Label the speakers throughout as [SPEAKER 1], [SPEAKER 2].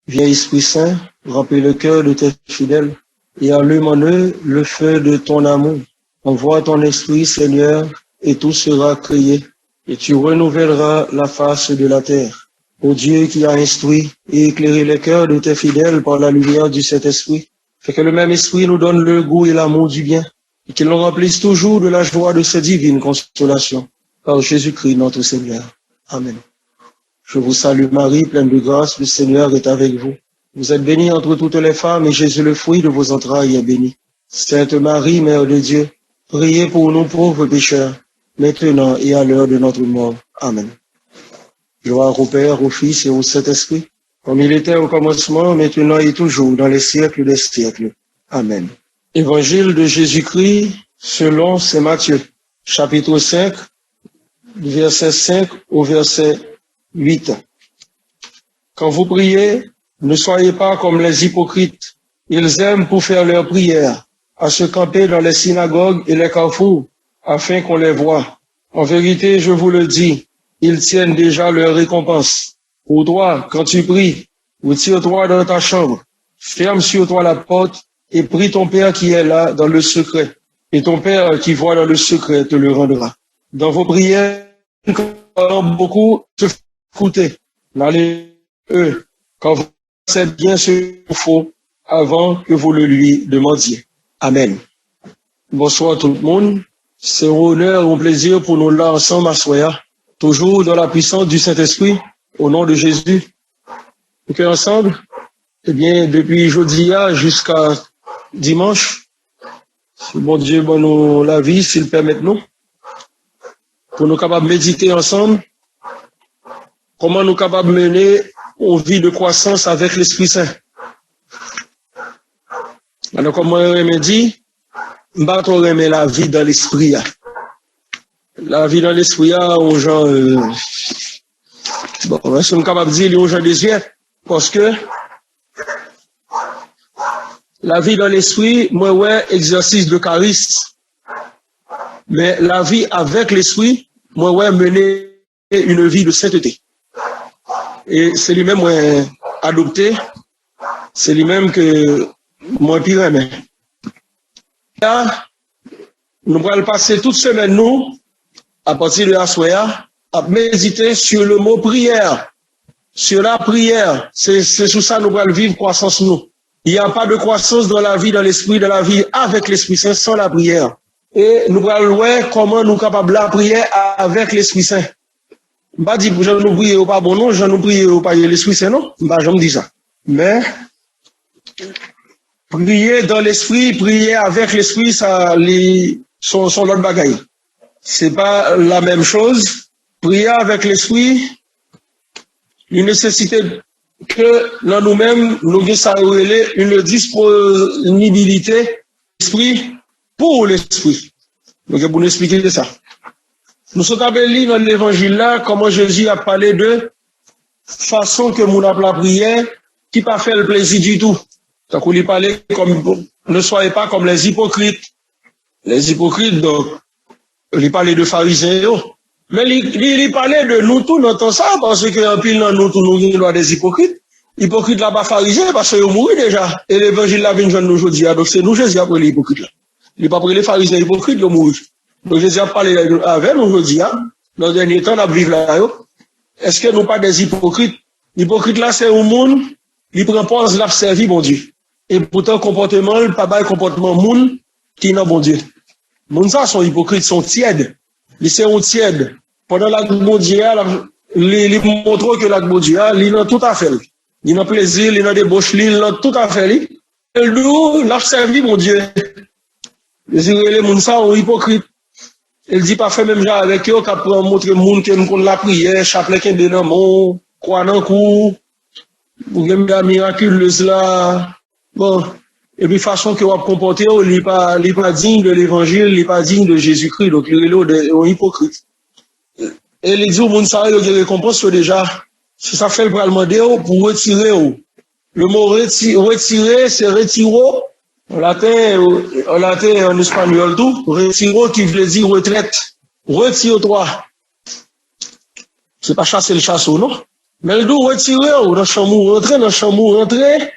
[SPEAKER 1] Viens Esprit Saint, remplis le cœur de tes fidèles et allume en eux le feu de ton amour. Envoie ton Esprit, Seigneur, et tout sera créé, et tu renouvelleras la face de la terre. Ô Dieu qui a instruit et éclairé les cœurs de tes fidèles par la lumière du Saint-Esprit, fais que le même Esprit nous donne le goût et l'amour du bien, et qu'il nous remplisse toujours de la joie de cette divine consolation. Par Jésus-Christ notre Seigneur. Amen. Je vous salue Marie, pleine de grâce, le Seigneur est avec vous. Vous êtes bénie entre toutes les femmes, et Jésus, le fruit de vos entrailles, est béni. Sainte Marie, Mère de Dieu, priez pour nous pauvres pécheurs, maintenant et à l'heure de notre mort. Amen. Gloire au Père, au Fils et au Saint-Esprit, comme il était au commencement, maintenant et toujours, dans les siècles des siècles. Amen. Évangile de Jésus-Christ selon saint Matthieu, chapitre 5, verset 5 au verset 8. Quand vous priez, ne soyez pas comme les hypocrites. Ils aiment pour faire leur prière à se camper dans les synagogues et les carrefours, afin qu'on les voie. En vérité, je vous le dis, ils tiennent déjà leur récompense. Pour toi, quand tu pries, retire-toi dans ta chambre, ferme sur toi la porte et prie ton Père qui est là dans le secret. Et ton Père qui voit dans le secret te le rendra. Dans vos prières, quand beaucoup se écoutez, n'allez eux, quand vous savez bien ce qu'il faut avant que vous le lui demandiez. Amen. Bonsoir tout le monde. C'est un honneur et un plaisir pour nous là ensemble à soir, toujours dans la puissance du Saint-Esprit, au nom de Jésus. Donc ensemble, eh bien, depuis jeudi jusqu'à dimanche, si bon Dieu bon nous la vie, s'il permet nous, pour nous capables de méditer ensemble, comment nous capables de mener une vie de croissance avec l'Esprit Saint. Alors, comme on me dit, on remet la vie dans l'esprit. La vie dans l'esprit, aux gens, bon, je suis capable de dire aux gens des yeux, parce que la vie dans l'esprit, moi, ouais, exercice de charisme. Mais la vie avec l'esprit, moi, ouais, mener une vie de sainteté. Et c'est lui-même, ouais, adopté. C'est lui-même que, moi, pire, mais. Là, nous allons passer toute semaine, nous, à partir de la soirée, à méditer sur le mot prière. Sur la prière. C'est sur ça que nous allons vivre croissance, nous. Il n'y a pas de croissance dans la vie, dans l'esprit, dans la vie avec l'Esprit Saint, sans la prière. Et nous allons voir comment nous sommes capables de la prière avec l'Esprit Saint. Je ne vais pas dire que je ne prie pas bon nom, je ne prie pas l'Esprit Saint, non. Je me dis ça. Mais, prier dans l'esprit, prier avec l'esprit, ça, sont l'autre bagaille. C'est pas la même chose. Prier avec l'esprit, une nécessité que dans nous-mêmes, nous avons une disponibilité d'esprit pour l'esprit. Donc, pour nous expliquer ça. Nous sommes appelés dans l'évangile là, comment Jésus a parlé de façon que mon appel la prière, qui pas fait le plaisir du tout. Donc, on lui parlait comme, ne soyez pas comme les hypocrites. Les hypocrites, donc, il parlait de pharisiens. Mais il parlait de nous tous dans tout ça, parce que, en pile, nous tous, nous avons des hypocrites. Hypocrites là-bas, pharisiens, parce qu'ils ont mouru déjà. Et l'évangile là vient de nous aujourd'hui. Donc, c'est nous, Jésus, après les hypocrites là. Il n'a pas pris les pharisiens hypocrites, ils ont mouru. Donc, Jésus a parlé avec nous aujourd'hui, dans le dernier temps, on a vécu là. Est-ce que nous pas des hypocrites? Hypocrite là, c'est un monde, il prend pause, l'a servi, bon Dieu. Et pourtant, comportement, pas mal comportement monde qui n'a bon Dieu. Moun ça sont hypocrites, sont tièdes. Ils sont tièdes. Pendant l'acte mondial, ils montrent que l'acte mondial, ils ont tout à fait. Ils ont plaisir, ils ont débauche, ils ont tout à fait. Et nous, l'a servi, mon Dieu. Les moun ça sont hypocrites. Il dit pas fait même genre avec eux, qu'à montrer moun que nous la prière, chapelet qui est dedans, mon, croix dans le cou, vous avez la miraculeuse là. Bon, et puis façon que vous vous comportez, il n'est pas digne de l'évangile, il n'est pas digne de Jésus-Christ, donc il est hypocrite. Et il dit au monde ça, il y a des récompenses déjà. Si ça fait le bras demander pour retirer. Le mot retirer, c'est retiro. En latin, en espagnol tout. Retiro qui veut dire retraite. Retire-toi. C'est pas chasser le chasseau, non? Mais le dos retiré, dans la chambre, rentrer dans la chambre, rentrer,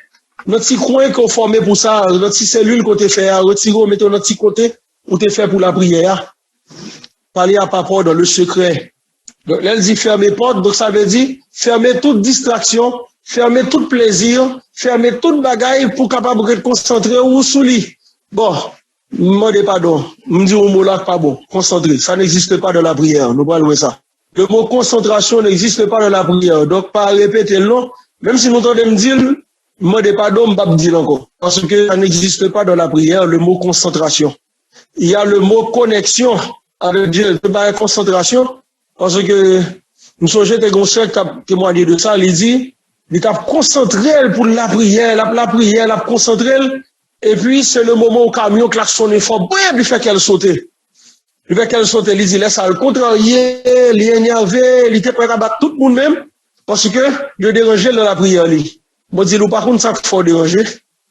[SPEAKER 1] notre petit coin qu'on formé pour ça, notre petite cellule qu'on t'a fait, retirer, mettez notre petit côté, où t'es fait pour la prière. Parler à papa dans le secret. Donc, là, elle dit fermer porte, donc ça veut dire fermer toute distraction, fermer tout plaisir, fermer toute bagaille pour capable de concentrer ou sous lit. Bon, demandez pardon, me dit un mot là pas bon, concentré, ça n'existe pas dans la prière, nous parlons de ça. Le mot concentration n'existe pas dans la prière, donc pas répéter le nom, même si nous entendons me dire, demandez pardon, je ne vais pas dire encore, parce que ça n'existe pas dans la prière, le mot concentration. Il y a le mot connexion avec Dieu, pas concentration, parce que nous sommes des conseils qui ont témoigné de ça, il dit, il a concentré pour la prière, la concentré, et puis c'est le moment où le camion klaxonne fort, bref, il fait qu'elle saute. Il fait qu'elle saute, il dit, laisse ça le contrarier, il est énervé, il était prêt à battre tout le monde même, parce que il dérangeait dans la prière. Moi, dis-le, par contre, ça qu'il faut déranger,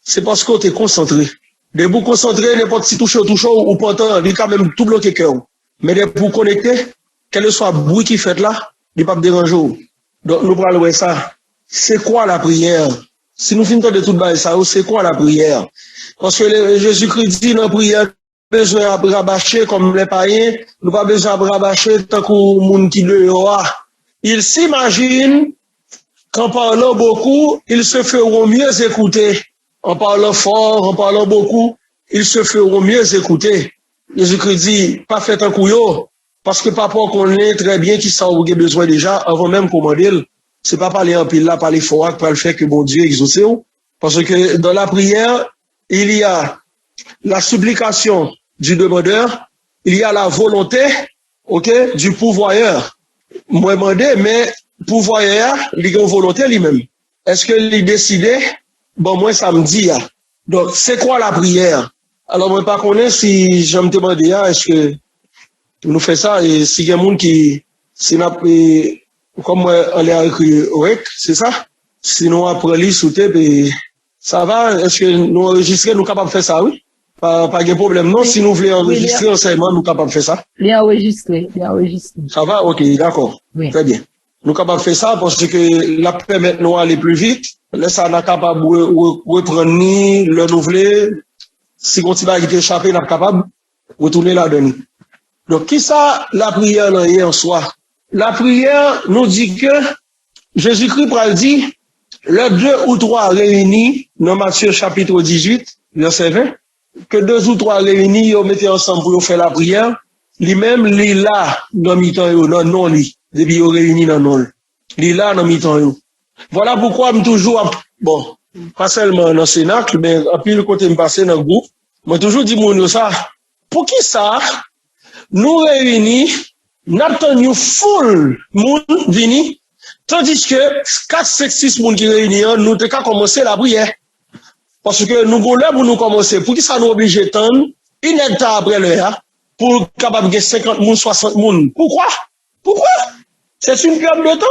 [SPEAKER 1] c'est parce que tu es concentré. De vous concentrer, n'importe si touche ou pourtant, il quand même tout bloqué cœur. Mais de vous connecter, quel soit le bruit qui fait là, il ne pas déranger. Donc, nous parlons ça. C'est quoi la prière? Si nous finissons de tout ça, c'est quoi la prière? Parce que Jésus-Christ dit dans la prière, besoin de rabâcher comme les païens, nous pas besoin de rabâcher tant que monde qui le aura. Ils s'imaginent qu'en parlant beaucoup, ils se feront mieux écouter. En parlant fort, en parlant beaucoup, ils se feront mieux écouter. Jésus-Christ dit, pas fait un couillot, parce que papa connaît très bien qui s'en a besoin déjà, avant même commander. C'est pas parler en pile là, parler fort, pour le fait que bon Dieu exauce. Parce que dans la prière, il y a la supplication du demandeur, il y a la volonté, ok, du pourvoyeur. Moi, demandé, mais pourvoyeur, il a une volonté lui-même. Est-ce qu'il est décidé? Bon, moi, ça me dit, donc, c'est quoi la prière? Alors, moi, pas connaître si je me demande, est-ce que nous fait ça, et s'il y a des gens qui, comme on l'a écrit, c'est ça? Si nous apprenons lire sous tête, ça va? Est-ce que nous enregistrer, nous capables de faire ça, oui? Pas de problème, non? Si nous voulons enregistrer enseignement, nous capables de faire ça?
[SPEAKER 2] Bien enregistré.
[SPEAKER 1] Ça va? Ok, d'accord.
[SPEAKER 2] Oui.
[SPEAKER 1] Très bien. Nous capables de faire ça parce que la permet nous aller plus vite. Là, ça n'a capable de reprendre ni le nouveler. Si on va échapper, nous capable de retourner là-dedans. Donc, qui ça, la prière là, en soi? La prière nous dit que Jésus-Christ a dit, le 2 ou 3 réunis, dans Matthieu chapitre 18, verset 20, que 2 ou 3 réunis, ils mettaient ensemble pour faire la prière, lui-même, lui là, dans mi-temps, non, lui, depuis ils réunis dans non, lui là, dans mi-temps. Voilà pourquoi je toujours, bon, pas seulement dans le Cénacle, mais à puis le côté me passer dans le groupe, moi toujours dit mon ça, pour qui ça, nous réunis, n'attendons full monde vini, tandis que 4, 5, 6 monde qui réunis, nous devons commencer la prière. Parce que nous voulons pour nous commencer, pour qui ça nous oblige de tendre, une hectare après l'heure, pour capable de 50 moun, 60 moun. Pourquoi? C'est une période de temps.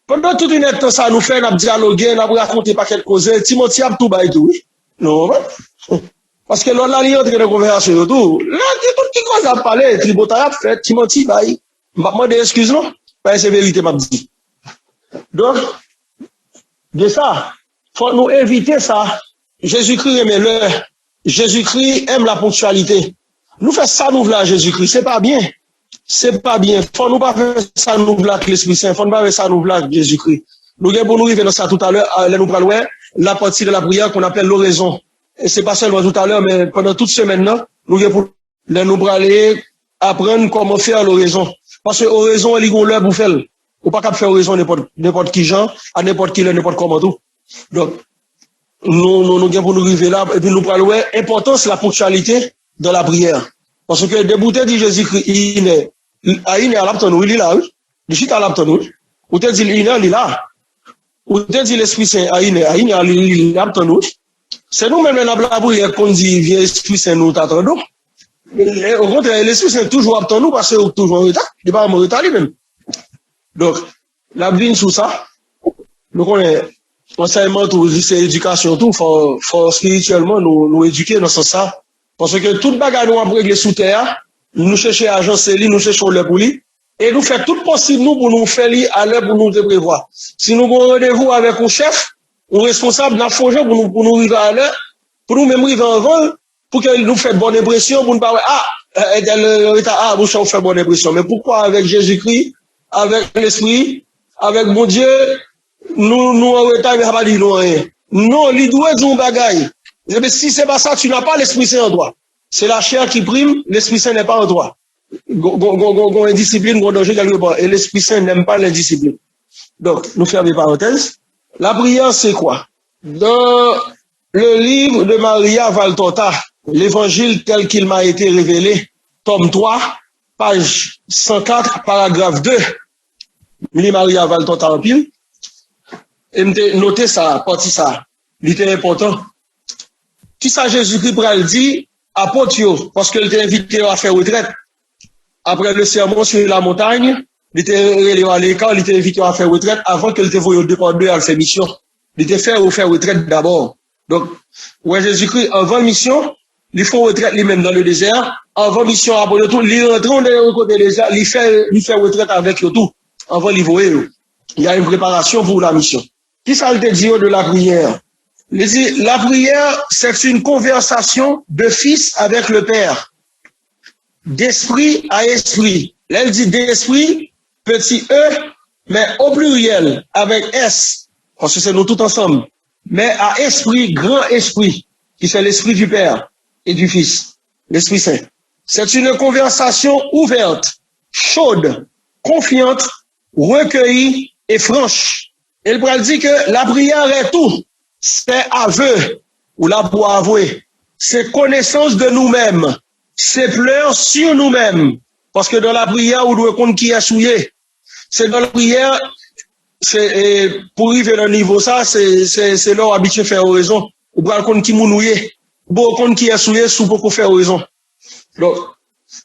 [SPEAKER 1] Pendant toute une hectare, ça nous fait, nous dialoguer, nous raconter pas quelque chose. Timothy a tout bail tout, oui. Non, parce que là, il y a une conversation tout. Là, tout qui cause à parler, tributaire a fait, Timothy bail. M'a demandé excuse, non? Pas c'est vérité, m'a dit. Donc, de ça, faut nous éviter ça. Jésus-Christ aime l'heure. Jésus-Christ aime la ponctualité. Nous faisons ça, nous voulons Jésus-Christ. C'est pas bien. Faut nous pas faire ça, nous voulons l'Esprit Saint. Faut nous pas faire ça, nous voulons Jésus-Christ. Nous avons pour nous arriver dans ça tout à l'heure, là, nous parlons la partie de la prière qu'on appelle l'oraison. Et c'est pas seulement tout à l'heure, mais pendant toute semaine, là, nous avons pour nous aller apprendre comment faire l'oraison. Parce que l'oraison, elle est l'heure pour faire. Ou pas qu'à faire l'oraison n'importe qui genre, à n'importe qui, n'importe comment tout. Donc, nous avons pour nous arriver là, et puis nous parlons l'importance de la ponctualité dans la prière. Parce que débouté dit Jésus-Christ, il est à l'apton, il est là, il est à l'apton, ou te dit il est là, ou te dit l'Esprit Saint, il est à l'apton, c'est nous-mêmes la prière qu'on dit, viens Esprit Saint, nous t'attendons. Au contraire, l'Esprit Saint toujours apton nous parce que toujours en retard, il n'est pas en retard lui-même. Donc, la vie sous ça, nous connaissons. Enseignement, tout, c'est éducation, tout, faut spirituellement nous éduquer dans ce sens. Parce que toute bagarre nous a régler sous terre, nous cherchons agence, nous cherchons le pour lui. Et nous faisons tout possible nous pour nous faire à l'heure pour nous de prévoir. Si nous avons rendez-vous avec un chef, un responsable, nous pour nous arriver à l'heure, pour nous même arriver en vol, pour que nous fassions bonne impression, pour nous pas, vous fait bonne impression. Mais pourquoi avec Jésus-Christ, avec l'Esprit, avec mon Dieu, nous en retard, mais pas dit non rien. Non, il doit dire un bagaille. Mais si c'est pas ça, tu n'as pas l'Esprit Saint en toi. C'est la chair qui prime, l'Esprit Saint n'est pas en toi. Indiscipline, danger quelque part. Et l'Esprit Saint n'aime pas l'indiscipline. Donc, nous fermons les parenthèses. La prière, c'est quoi? Dans le livre de Maria Valtorta, l'évangile tel qu'il m'a été révélé, tome 3, page 104, paragraphe 2, Maria Valtorta en pile, et notez ça, partie ça, il était important. Qui ça Jésus-Christ pral dit, apôtre, parce qu'il était invité à faire retraite. Après le sermon sur la montagne, il était à l'école, il était invité à faire retraite avant qu'il te voie au départ à faire mission. Il était fait faire retraite d'abord. Donc, ouais, Jésus-Christ, avant mission, il faut retraite lui-même dans le désert. Avant mission, après le tout, il rentre dans le côté désert, il fait retraite avec eux tout. Avant, il voit. Il y a une préparation pour la mission. Qui ça te dit de la prière? Il dit, la prière, c'est une conversation de fils avec le Père. D'esprit à esprit. Là, elle dit d'esprit, petit e, mais au pluriel, avec S, parce que c'est nous tous ensemble. Mais à esprit, grand esprit, qui c'est l'esprit du Père et du Fils, l'Esprit Saint. C'est une conversation ouverte, chaude, confiante, recueillie et franche. Elle dit que la prière est tout. C'est aveu, ou là pour avouer. C'est connaissance de nous-mêmes. C'est pleurs sur nous-mêmes. Parce que dans la prière, on doit compte qui est souillé. C'est dans la prière, pour arriver à un niveau ça, c'est leur habitude de faire raison. On doit compte qui mounouillé. Bon, compte qui est souillé, sous beaucoup faire raison. Donc,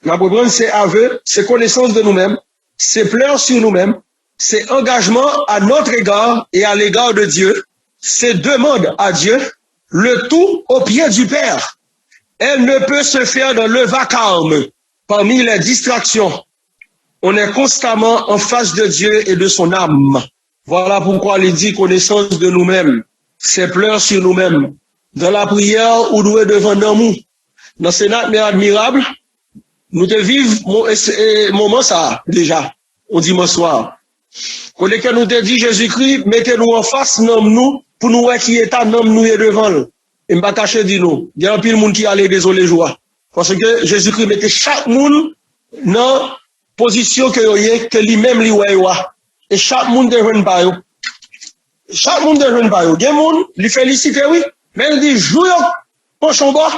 [SPEAKER 1] la prière, c'est aveu, c'est connaissance de nous-mêmes, c'est pleurs sur nous-mêmes, c'est engagement à notre égard et à l'égard de Dieu, c'est demande à Dieu, le tout au pied du Père. Elle ne peut se faire dans le vacarme, parmi les distractions. On est constamment en face de Dieu et de son âme. Voilà pourquoi il dit connaissance de nous-mêmes. C'est pleurs sur nous-mêmes. Dans la prière, on doit devant nous. Dans ce mais admirable, nous devons vivre moment ça, déjà, au dimanche soir. Quand nous te dit Jésus-Christ, mettez-nous en face, nomme-nous, pour nous voir qui est à nomme nous et devant nous. Et m'a caché dit nous. Il y a un pile monde qui allait désolé joie. Parce que Jésus-Christ mettait chaque monde dans position que lui-même lui voit. Et chaque monde de jeune par eux. Chaque monde de jeune par eux. Il y a un monde, lui félicite, oui. Mais il dit, jouez, pochon bas,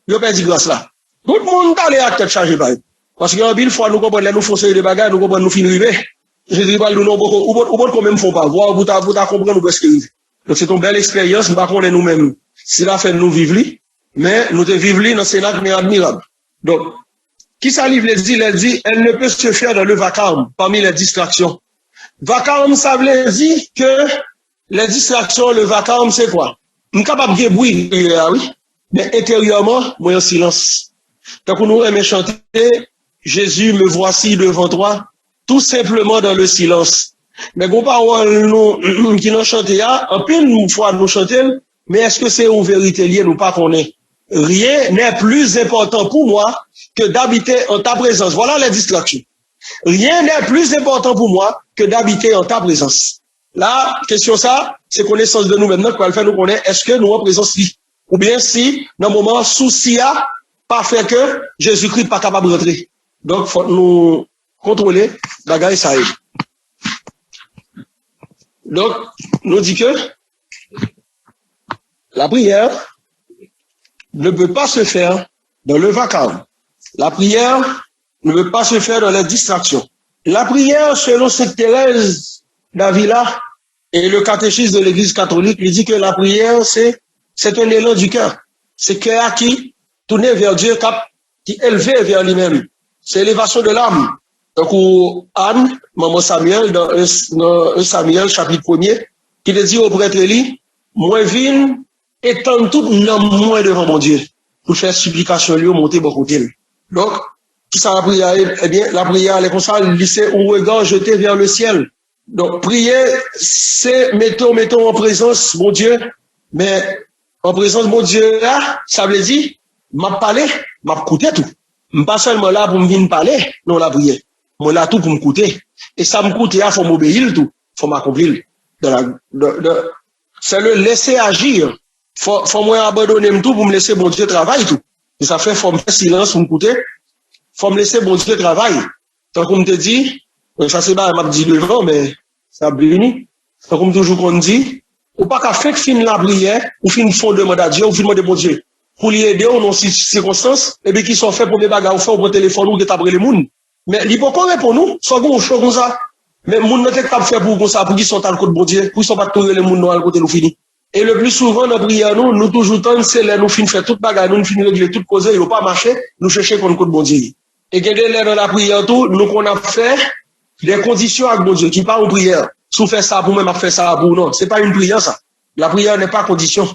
[SPEAKER 1] il a perdu grâce là. Tout le monde allait à tête chargée par eux. Parce qu'il y a une fois, nous comprenons, nous faisons des bagages, nous comprenons, nous finissons. Je dis pas, nous n'avons pas, quand même, font pas. Voir, vous comprendre, nous presque. Donc c'est une belle expérience, nous ne nous-mêmes. Si la fait nous vivre, mais nous devons vivre dans ce lac, mais admirable. Donc, qui ça livre elle dit, elle ne peut se faire dans le vacarme, parmi les distractions. Vacarme, ça veut dire que les distractions, le vacarme, c'est quoi? Nous sommes capables de bruit, oui, mais intérieurement, moi, en silence. Tant que nous aimons chanter, Jésus, me voici devant toi, tout simplement dans le silence. Mais qu'on parle, nous, qui nous chanté, en pile fois nous chanter, mais est-ce que c'est une vérité liée, nous pas qu'on est? Rien n'est plus important pour moi que d'habiter en ta présence. Voilà les distractions. Rien n'est plus important pour moi que d'habiter en ta présence. La question ça, c'est connaissance de nous-mêmes. Notre quoi faire nous connaît, est-ce que nous en présence li? Ou bien si, dans le moment, souci a pas fait que Jésus-Christ pas capable de rentrer. Donc, faut nous contrôler, bagaille ça est. Donc, nous dit que la prière ne peut pas se faire dans le vacarme. La prière ne peut pas se faire dans les distractions. La prière, selon Sainte Thérèse d'Avila et le catéchisme de l'Église catholique, il dit que la prière, c'est un élan du cœur. C'est cœur qui tourne vers Dieu, qui est élevé vers lui-même. C'est l'élévation de l'âme. Donc, Anne, maman Samuel, dans 1 Samuel, chapitre 1er, qui le dit au prêtre Élie, moi, vine, étendre tout nom moins devant mon Dieu, pour faire supplication lui, monter beaucoup côté. Donc, Tout ça, la prière, eh bien, la prière, elle est comme ça, lycée ou regard jeté vers le ciel. Donc, prier, c'est mettons en présence, mon Dieu, mais en présence, mon Dieu, là, ça veut dire, m'a parlé, m'a écouté tout. Pas seulement là pour me venir parler, non, la prière. Moi, là, tout pour m'écouter. Et ça m'écouter, il faut m'obéir tout, faut m'accomplir. C'est le laisser agir. Faut moi abandonner tout pour me laisser mon Dieu travailler tout. Et ça fait, faut me faire silence pour m'écouter. Faut me laisser mon Dieu travailler. Tant qu'on me te dit, ça c'est pas, m'a dit devant, mais ça béni. Tant comme toujours qu'on dit, ou pas qu'à faire fin la prière, ou fin fond demande à Dieu, ou fin demander mon Dieu. Pour lui aider dans ces circonstances, et bien qui sont faits pour mes bagages, ou fait au téléphone, ou de taper les mouns. Mais il peut pas pour nous, soit qu'on chose comme ça. Mais moun n'a pas fait pour ça, pour qu'ils sont à le côté de bon Dieu, pour qu'ils sont pas tous les mouns dans le côté nous fini. Et le plus souvent, dans la prière, nous toujours temps, c'est là, nous finissons faire toute bagaille, nous finissons régler toute cause, il ne pas marcher, nous cherchons contre le côté de bon Dieu. Et quand là dans la prière, tout, nous qu'on a fait des conditions avec bon Dieu, qui pas en prière. Si on fait ça pour même, faire ça pour non. C'est pas une prière, ça. La prière n'est pas condition.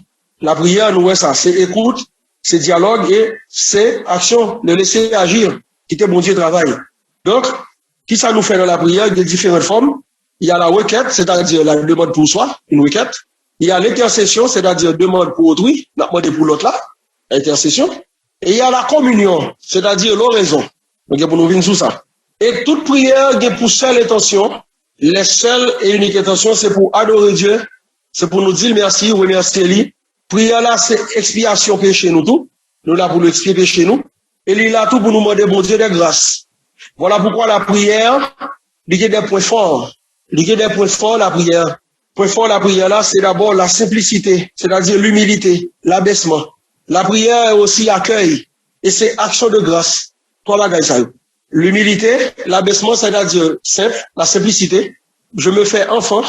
[SPEAKER 1] La prière, nous, ouais, ça, c'est écoute, c'est dialogue et c'est action, de laisser agir, quitter bon Dieu travail. Donc, qui ça nous fait dans la prière de différentes formes? Il y a la requête, c'est-à-dire la demande pour soi, une requête. Il y a l'intercession, c'est-à-dire demande pour autrui, la demande pour l'autre là, intercession. Et il y a la communion, c'est-à-dire l'oraison. Donc, pour nous venir sous ça. Et toute prière qui pour seule intention, les seules et uniques intentions, c'est pour adorer Dieu, c'est pour nous dire merci, remercier lui. Prière là, c'est expiation péché nous tout. Nous là pour nous expier péché nous. Et lui là tout pour nous demander bon Dieu de grâce. Voilà pourquoi la prière, il y a des points forts. Il y a des points forts, la prière. Point fort, la prière là, c'est d'abord la simplicité, c'est-à-dire l'humilité, l'abaissement. La prière est aussi accueil, et c'est action de grâce. Trois bagages ça. L'humilité, l'abaissement, c'est-à-dire simple, la simplicité. Je me fais enfant,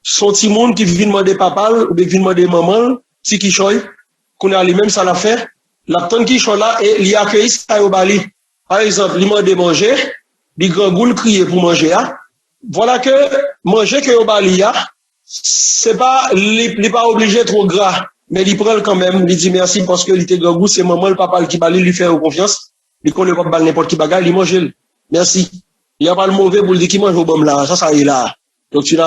[SPEAKER 1] son petit monde qui vient demander papa, ou bien qui vient demander maman, si qui choy, qu'on a lui-même ça l'a fait. La tonne qui choy là, et l'y accueille ça au bali. Par exemple, il m'a manger, il grand goule crier pour manger, hein. Voilà que manger que au bali, c'est pas, il pas obligé trop gras, mais il prend quand même, il dit merci parce que il était grand goût, c'est maman, le papa qui bali, lui fait confiance, il connaît pas n'importe qui bagaille, il mange, merci. Il n'y a pas le mauvais pour le dire qui mange au bon là, ça y est là. Donc tu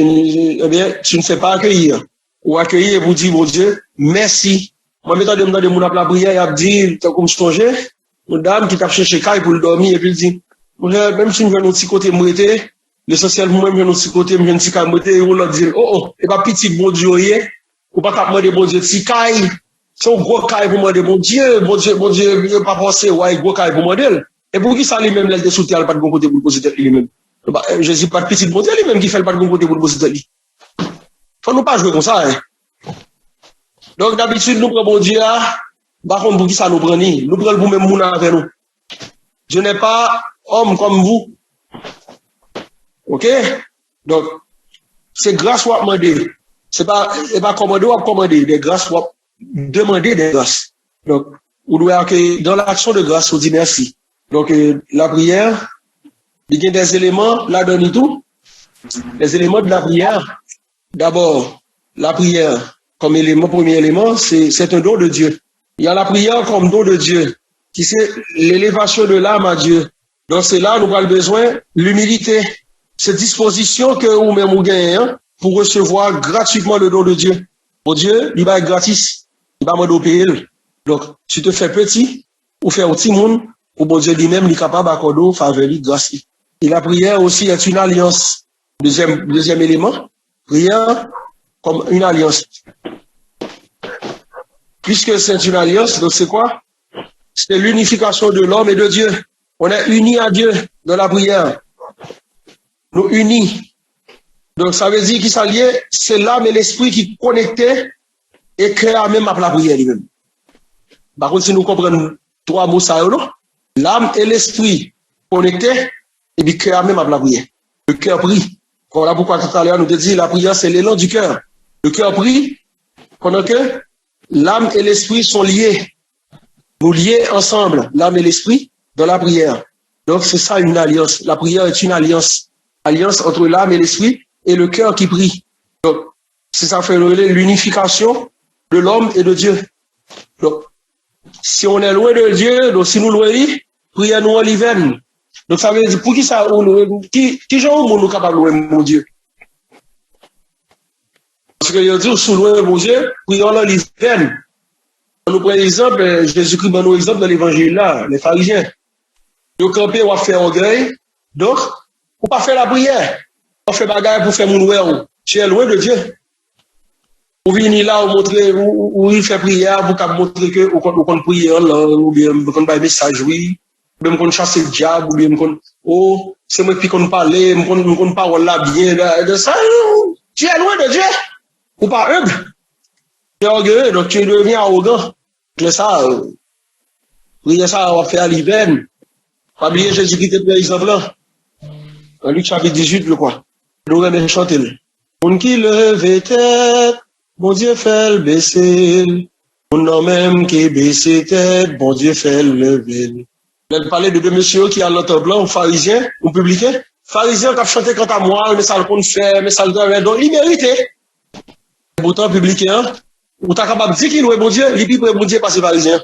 [SPEAKER 1] ne sais pas accueillir, ou accueillir et vous dire, mon Dieu, merci. Moi, maintenant, de me donner mon la prière, il a dit, comme je songeais, une dame qui t'a cherché caille pour le dormir, et puis il dit, même si nous venons de petit côté, m'ouété, l'essentiel, moi-même, je viens de ce côté, je viens de ce côté, on leur dit, oh, et pas petit bon Dieu, ou pas qu'à demander bon Dieu, si caille, c'est un gros caille pour demander bon Dieu, pas penser, ouais, gros caille pour demander. Et pour qui ça, lui-même, l'aile de soutien, pas de bon côté pour le poser lui-même. Jésus, pas de petit bon Dieu, lui-même, qui fait pas de bon côté pour le poser lui. Faut nous pas jouer comme ça, hein. Donc, d'habitude, nous prenons bon Dieu, par contre, pour qui ça nous prend, nous prenons vous-même, moun avec nous. Je n'ai pas homme comme vous. Ok? Donc, c'est grâce ou à demander. C'est pas commander ou à commander. Des grâces ou à demander des grâces. Donc, vous doit que dans l'action de grâce, on dit merci. Donc, la prière, il y a des éléments, là, donne tout. Les éléments de la prière. D'abord, la prière, comme élément, premier élément, c'est un don de Dieu. Il y a la prière comme don de Dieu, qui c'est l'élévation de l'âme à Dieu. Donc, c'est là, nous avons besoin l'humilité. Cette disposition que vous-même vous gagnez pour recevoir gratuitement le don de Dieu. Pour Dieu, il va être gratis. Il va m'en payer. Donc, tu te fais petit, ou faire petit monde, pour bon Dieu lui-même, il est capable d'accorder faveur, grâce. Et la prière aussi est une alliance. Deuxième élément, prière comme une alliance. Puisque c'est une alliance, donc c'est quoi? C'est l'unification de l'homme et de Dieu. On est unis à Dieu dans la prière. Nous unis. Donc ça veut dire qu'il s'allie, c'est l'âme et l'esprit qui connectent et créent même la prière lui-même. Par contre, si nous comprenons trois mots ça, non? L'âme et l'esprit connectés et puis créent même la prière. Le cœur prie. Voilà pourquoi tout à l'heure nous te dit la prière c'est l'élan du cœur. Le cœur prie pendant que l'âme et l'esprit sont liés. Nous liés ensemble, l'âme et l'esprit, dans la prière. Donc c'est ça une alliance. La prière est une alliance. Alliance entre l'âme et l'esprit et le cœur qui prie. Donc, c'est ça fait l'unification de l'homme et de Dieu. Donc, si on est loin de Dieu, donc si nous loin, prière nous en l'hiver. Donc ça veut dire, pour qui ça, qui genre nous capable de mon Dieu? Parce que il dit, sous loin mon Dieu, prière en l'hiver. Nous prenons l'exemple, Jésus-Christ donne nous exemple dans l'évangile là, les pharisiens. Ils campé, on fait orgueil. Donc, on pas faire la prière. On fait bagarre pour faire mon ouer. Tu es loin de Dieu. Ou venir là, ou montrer, ou il fait prière pour montrer que, ou qu'on prie en langue, ou bien, qu'on pas message, oui. Ou bien, qu'on chasse le diable, ou bien, qu'on, oh, c'est moi qui qu'on parle, qu'on parle là bien, de ça, tu es loin de Dieu. Ou pas humble. Tu es orgueilleux, donc tu deviens arrogant. C'est ça, prière ça, on va faire à l'hiver. Pas oublier Jésus-Christ, par exemple, là. En Luc chapitre 18, je crois. Nous allons chanter. On qui leve tête, bon Dieu fait le baisser. On a même qui baisse tête, bon Dieu fait le lever. Elle parlait de deux messieurs qui a l'autre blanc, un pharisien, un publicain. Pharisien qui a chanté quant à moi, mais ça le compte faire, mais ça le doit, donc il méritait. Pourtant, publicain, ou t'as capable de dire qu'il est bon Dieu, il est bon Dieu parce que pharisien.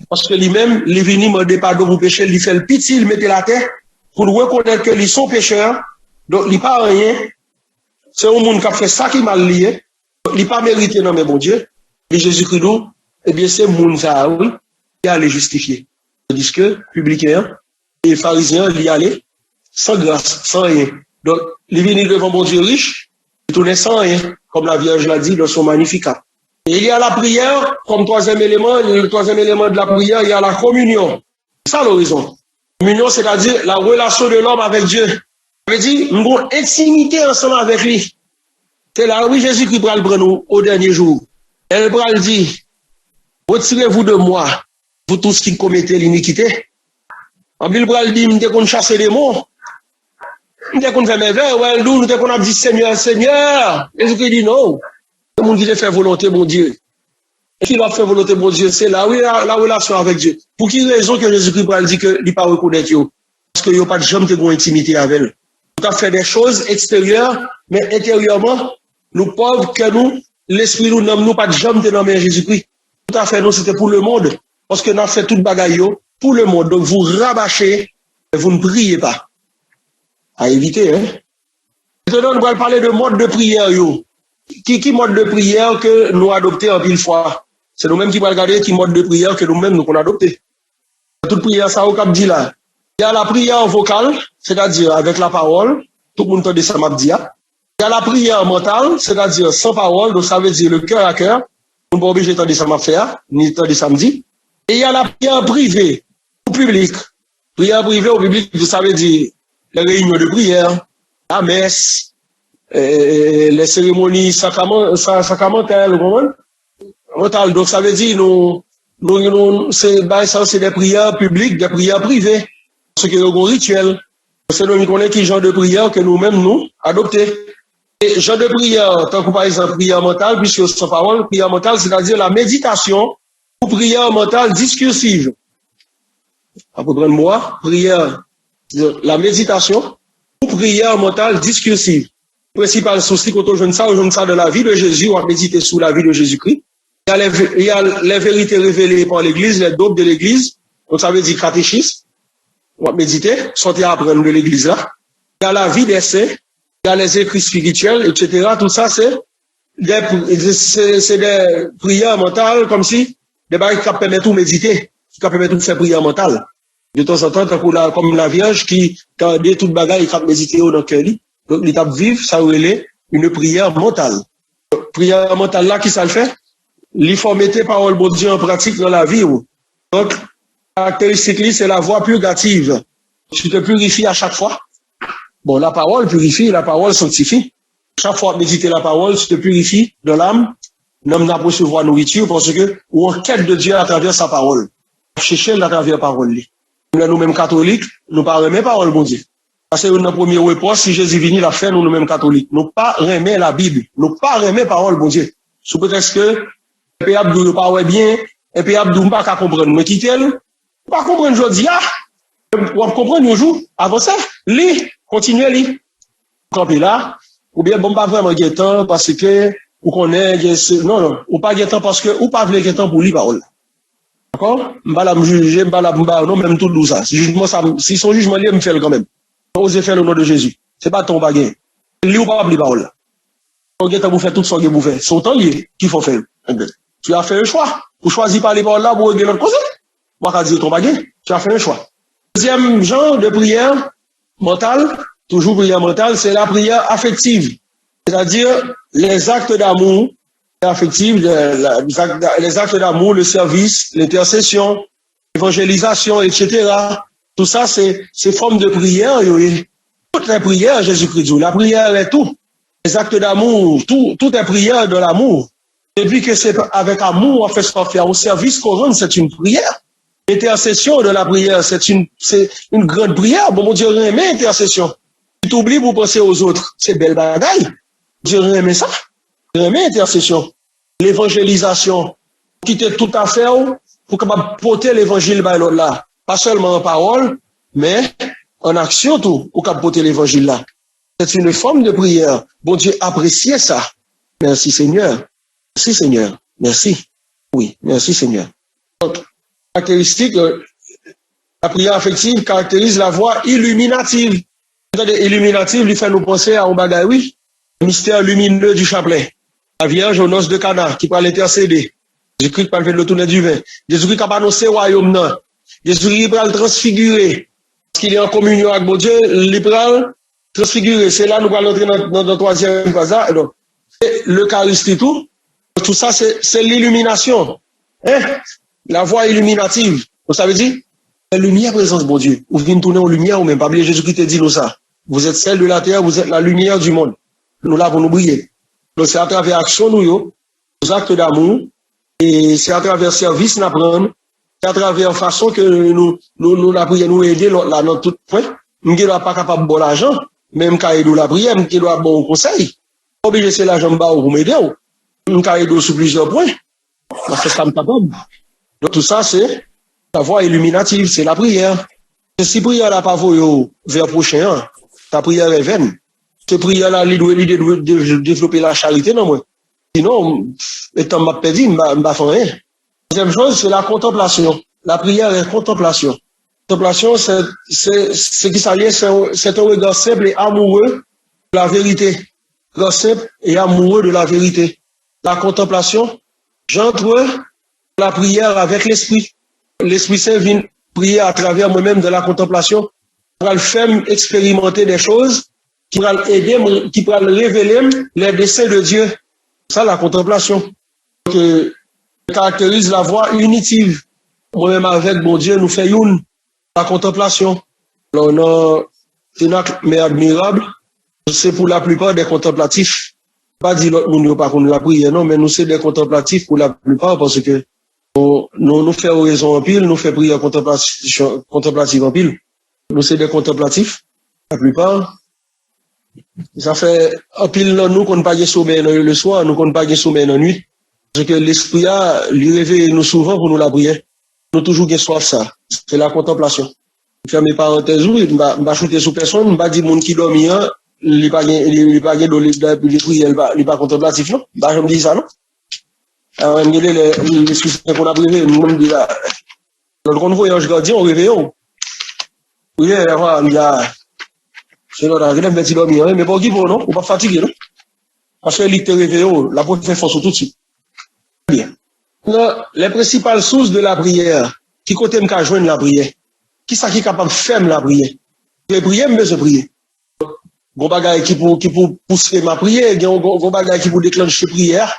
[SPEAKER 1] Parce que lui-même, il est venu demander pardon pour pécher, il fait le pitié, il mettait la terre pour reconnaître que ils sont pécheurs. Donc, il n'est pas rien. C'est un monde qui a fait ça qui m'a lié. Il n'est pas mérité, non, mais bon Dieu. Et Jésus-Christ, eh bien, c'est un monde ça, oui, qui a les justifier. Tandis que, publicain, et pharisien, il y allait sans grâce, sans rien. Donc, il est venu devant bon Dieu riche, il tournait sans rien, comme la Vierge l'a dit dans son Magnificat. Et il y a la prière, comme troisième élément, le troisième élément de la prière, il y a la communion. C'est ça l'horizon. Communion, c'est-à-dire la relation de l'homme avec Dieu. Ça veut dire, une bonne intimité ensemble avec lui. C'est là, oui, Jésus qui va le prendre au dernier jour. Elle va le dire, retirez-vous de moi, vous tous qui commettez l'iniquité. En Bible, il dit, nous devons chasser les mots. Nous devons faire mes vers, nous devons dire Seigneur, Seigneur. Jésus dit non. Le monde qui fait volonté, mon Dieu. Et qui va faire volonté, mon Dieu, c'est là, oui, la relation avec Dieu. Pour quelle raison que Jésus-Christ va dire qu'il ne pas reconnaître Dieu? Parce qu'il n'y a pas de jamais de intimité avec elle. Tout à fait des choses extérieures, mais intérieurement, nous pauvres que nous, l'esprit nous nomme, nous pas de jamais de nommer Jésus-Christ. Tout à fait, nous, c'était pour le monde. Parce que nous avons fait tout le bagaille pour le monde. Donc, vous rabâchez, et vous ne priez pas. À éviter, hein. Maintenant, nous allons parler de mode de prière, yo. Qui mode de prière que nous adoptons en pile fois? C'est nous-mêmes qui allons regarder qui mode de prière que nous-mêmes nous avons adopté. Toute prière, ça, au cap dit là. Il y a la prière vocale, c'est-à-dire avec la parole. Tout le monde entend ça, m'a dit. Il y a la prière mentale, c'est-à-dire sans parole, donc ça veut dire le cœur à cœur. Nous ne sommes pas obligés d'entendre ça, m'a faire, ni d'entendre samedi. Et il y a la prière privée, au public. Prière privée au public, ça veut dire les réunions de prière, la messe, les cérémonies sacramentales, donc ça veut dire c'est des prières publiques, des prières privées, ce qui est un rituel. C'est nous qui connaissons qui genre de prière que nous-mêmes nous adoptons. Et genre de prière, tant que par exemple prière mentale, puisque sans parole, prière mentale, c'est-à-dire la méditation ou prière mentale discursive. À peu près moi, prière, la méditation ou prière mentale discursive. Principal souci quand on jeune ça de la vie de Jésus, on va méditer sur la vie de Jésus-Christ. Il y a les vérités révélées par l'Église, les dogmes de l'Église, donc ça veut dire catéchisme. On va méditer, sortir apprendre de l'Église là. Il y a la vie des saints, il y a les écrits spirituels, etc. Tout ça, c'est des prières mentales, comme si des barils qui permettent de méditer, qui permettent de faire prière mentale. De temps en temps, comme la Vierge qui, quand il y a tout le bagage, il méditer dans le cœur. Donc, l'étape vive, ça relève une prière mentale. Prière mentale là, qui ça le fait? L'ifformité parole de Dieu en pratique dans la vie. Donc, la caractéristique, c'est la voie purgative. Tu te purifies à chaque fois. Bon, la parole purifie, la parole sanctifie. Chaque fois méditer la parole, tu te purifies de l'âme. L'homme n'a pas recevoir nourriture parce que, ou en quête de Dieu à travers sa parole. Chercher à travers la parole. Nous-mêmes catholiques, nous pas remet parole, bon Dieu. Parce que notre premier repos, si Jésus vient la faire, nous-mêmes catholiques. Nous pas remet la Bible. Nous pas remet parole, bon Dieu. Sous prétexte que, et puis Abdou, nous pas bien, et puis Abdou, pas qu'à comprendre. Mais qui tel? Pas comprendre aujourd'hui, on comprendre un jour, avant ça, lis, continuez, lis. Camper là, ou bien, bon, pas vraiment guettant, parce que, ou connaît, non, ou pas guettant parce que, ou pas voulez guettant pour lire parole. D'accord? M'ba la me juger, m'ba la non, même tout douce ça. Si son jugement lié, me fait quand même. Osez faire le nom de Jésus. C'est pas ton bagage. Lui ou pas oublier parole. On va vous faire tout ce que vous faites. Son temps lié, qu'il faut faire. Tu as fait un choix. Vous choisissez par les paroles là pour régler l'autre cause. Moi, dire ton bagage. Tu as fait un choix. Deuxième genre de prière mentale, toujours prière mentale, c'est la prière affective. C'est-à-dire les actes d'amour affectifs, les actes d'amour, le service, l'intercession, l'évangélisation, etc. Tout ça, c'est forme de prière. Toute la prière, Jésus-Christ dit, la prière est tout. Les actes d'amour, tout est prière de l'amour. Depuis que c'est avec amour, on fait ce qu'on fait. Au service qu'on rend, c'est une prière. L'intercession de la prière, c'est une grande prière. Bon, Dieu remet intercession. Tu t'oublies pour penser aux autres. C'est belle bagaille. Dieu remet ça. Remet intercession. L'évangélisation. Quitter tout à fait pour capable porter l'évangile par l'autre là. Pas seulement en parole, mais en action tout, pour capable porter l'évangile là. C'est une forme de prière. Bon Dieu apprécie ça. Merci Seigneur. Merci Seigneur. Merci. Oui, merci Seigneur. Donc, caractéristique, la prière affective caractérise la voie illuminative. Illuminative lui fait nous penser à un bagage, oui, le mystère lumineux du chapelet. La Vierge aux noces de Cana qui peut l'intercéder. Jésus-Christ peut le tourner du vin. Jésus-Christ peut annoncer le royaume. Jésus-Christ peut le transfigurer. Parce qu'il est en communion avec mon Dieu, il peut le transfigurer. C'est là que nous allons entrer dans le troisième phase. L'Eucharistie, tout ça, c'est l'illumination. Hein? La voie illuminative. Vous savez dire? La lumière présence, bon Dieu. Vous venez tourner en lumière ou même pas oublier Jésus-Christ te dit nous ça. Vous êtes celle de la terre, vous êtes la lumière du monde. Nous là pour nous briller. Donc c'est à travers l'action nos actes d'amour et c'est à travers service nous apprendre, c'est à travers la façon que nous la prière nous aider là dans tout point. Nous qui doit pas capable de bon l'argent, même quand il la prière, nous qui doit bon conseil. Obligé c'est l'argent bas pour m'aider. Nous qui aider sur plusieurs points. Parce que ça me capable. Donc tout ça c'est la voie illuminative, c'est la prière. Si prière n'a pas voulu vers prochain, ta prière est vaine. Cette prière-là, il doit développer la charité, non, moi. Sinon, étant m'a perdu, m'a fait rien. Deuxième chose, c'est la contemplation. La prière est contemplation. Contemplation, c'est qui s'allie, c'est un regard simple et amoureux de la vérité. Regard simple et amoureux de la vérité. La contemplation, j'entre la prière avec l'esprit. L'Esprit Saint vient prier à travers moi-même de la contemplation. Pour le faire expérimenter des choses qui pourra aider, qui pourra révéler les desseins de Dieu. Ça, la contemplation. Que caractérise la voie unitive. Moi-même avec mon Dieu, nous faisons la contemplation. Alors, on a un acte mais admirable. C'est pour la plupart des contemplatifs. Pas dire l'autre monde pas qu'on la prière, non, mais nous c'est des contemplatifs pour la plupart parce que nous faisons raison en pile, nous faisons prière contemplative en pile. Nous c'est des contemplatifs, la plupart. Ça fait en pile nous qu'on ne pas sommeil le soir, nous qu'on ne pas sommeil la nuit. Parce que l'esprit a lui réveille nous souvent pour nous la prière. Nous toujours gain soif ça. C'est la contemplation. Fermer parenthèse, oui, m'a shooter sur personne, m'a dit monde qui dormit, il pas gain de prière, il pas contemplatif non. Bah je me dis ça non. Alors il y a les soucis qu'on a privé, nous me dit là. Notre voyage gardien on réveille. Oui, il y a c'est là, il y a un petit dormir, mais pas qui pour non, ou pas fatigué non. Parce que l'île te réveille, la peau fait force tout de suite. Bien. Les principales sources de la prière, qui côté me joindre la prière, qui ça qui est capable de faire la prière? Je prier, mais je prier. Gon bagay qui pour pousser ma prière, gon bagay qui pour déclencher prière.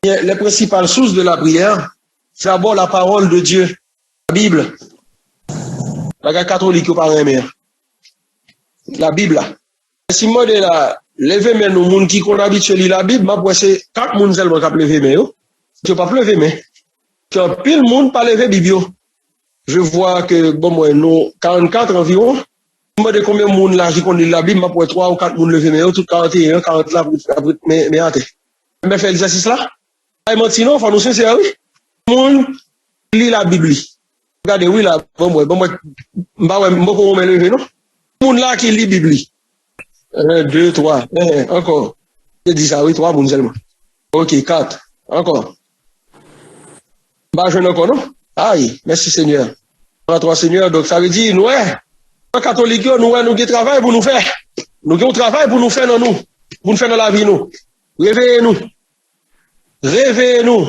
[SPEAKER 1] Les principales sources de la prière, c'est d'abord la parole de Dieu, la Bible. Bagay catholique ou pas rien. La Bible là. Si moi de la lever mais nous monde qui qu'on habitué lire la Bible, m'a c'est quatre monde seulement qui lever mais yo. Tu pas lever mais. Tu as pile monde pas lever Bible. Je vois que bon moi nous 44 environ. Moi de combien de monde là qui connaît la Bible, m'a pour 3 ou 4 monde lever mais tout 41 40 là mais attends. Mais faire l'exercice là. Ay menti non, faut nous sincère oui. Monde lit la Bible. Regardez oui là bon moi m'pa beaucoup me lever non. Monde là qui lit Bible. 1, 2, 3. Encore. Je dis ça, oui, 3 moun seulement. Ok, 4. Encore. Bah, je ne connais pas. Aïe, merci Seigneur. À toi Seigneur, donc ça veut dire, nous, les catholiques, nous avons travail pour nous faire. Nous avons travail pour nous faire dans nous, pour nous faire dans la vie, nous. Réveillez-nous. Réveillez-nous.